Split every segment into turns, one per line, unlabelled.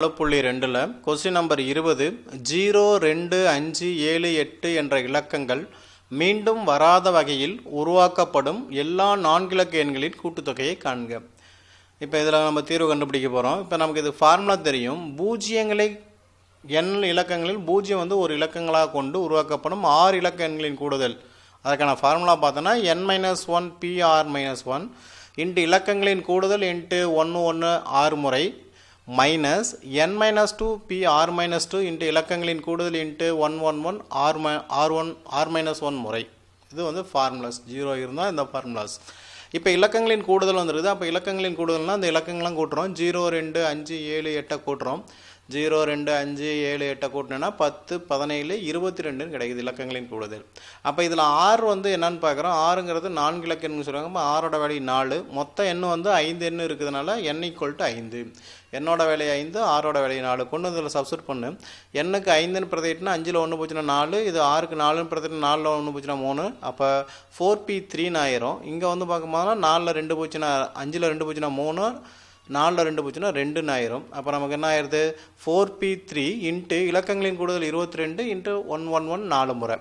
4.2ல question number 20 0 2 5 7 8 என்ற இலக்கங்கள் மீண்டும் வராத வகையில் உருவாக்கப்படும் எல்லா நான்கிலக்க எண்களின் கூட்டுத்தொகையை காண்க. இப்போ இதில் நம்ம தீர்வு கண்டுபிடிக்க போகிறோம். இப்போ நமக்கு இது ஃபார்முலா தெரியும். பூஜ்ஜியங்களை எண் இலக்கங்களில் பூஜ்ஜியம் வந்து ஒரு இலக்கங்களாக கொண்டு உருவாக்கப்படும் 6 இலக்க எண்களின் கூடுதல். அதற்கான ஃபார்முலா பார்த்தோன்னா n-1 pr-1 இன்ட்டு இலக்கங்களின் கூடுதல் இன்ட்டு 1 1 6 முறை மைனஸ் n-2 pr-2 இன்ட்டு இலக்கங்களின் கூடுதல் இன்ட்டு 1 1 1 r-1 முறை. இது வந்து ஃபார்முலாஸ். 0 இருந்தால் இந்த ஃபார்முலாஸ். இப்போ இலக்கங்களின் கூடுதல் வந்துருக்குது. அப்போ இலக்கங்களின் கூடுதல்னால் இந்த இலக்கங்கள்லாம் கூட்டுறோம். 0 2 5 7 8 கூட்டுறோம். 0 2 5 7 8 கூட்டினா 10 17 22 கிடைக்குது இலக்கங்களின் கூடுதல். அப்போ இதில் 6 வந்து என்னன்னு பார்க்குறோம். 6ங்கிறது 4 இலக்க எண்ணுன்னு சொல்லுவாங்க. அப்போ 6ஓட வேல்யூ 4. மொத்த எண்ணு வந்து 5 எண்ணு இருக்கிறதுனால n = 5. என்னோட வேலை 5, 6ஓட வேலை 4. கொண்டு இதில் சப்ஸ்டிட் பண்ணு. எண்ணுக்கு 5ன்னு பிரதிட்டுனா 5ல் 1 போச்சுன்னா 4. இது 6க்கு 4ன்னு பிரதிட்டு 4ல் 1 போச்சுன்னா 3. அப்போ 4p3 ஆயிரும். இங்கே வந்து பார்க்கும்போதுனா 4ல் 2 போச்சுன்னா 5ல் 2 போச்சுன்னா 3. 4ல் 2 போச்சுன்னா 2ன்னு ஆயிரும். அப்போ நமக்கு என்ன ஆயிடுது? 4p3 இன்ட்டு இலக்கங்களின் கூடுதல் 22 இன்ட்டு 111 4 முறை.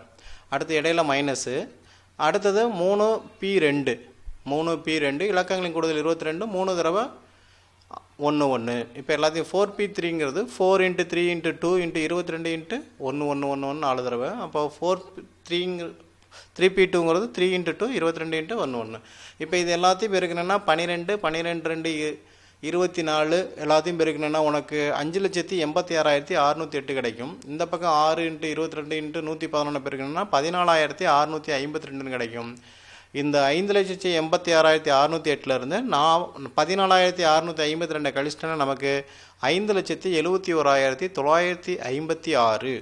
அடுத்து இடையில மைனஸு. அடுத்தது 3p2 3p2 இலக்கங்களின் கூடுதல் 22 3 தடவை 1 1. இப்போ எல்லாத்தையும் 4p3ங்கிறது 4 இன்ட்டு 3 இன்ட்டு 2 இன்ட்டு 22 இன்ட்டு 1 1 1 1 4 தடவை. அப்போ 3p2ங்கிறது 3 இன்ட்டு 2 22 இன்ட்டு 1 1. இப்போ இது எல்லாத்தையும் பெருக்கணுன்னா 12 12 2 24 எல்லாத்தையும் பெருக்கணுன்னா உனக்கு 5,86,608 கிடைக்கும். இந்த பக்கம் 6 இன்ட்டு 22 இன்ட்டு 111 பெருக்கணுன்னா 14,652 கிடைக்கும். இந்த 5,86,608லேருந்து நான் 14,652 கழிச்சிட்டேன்னா நமக்கு 5,71,956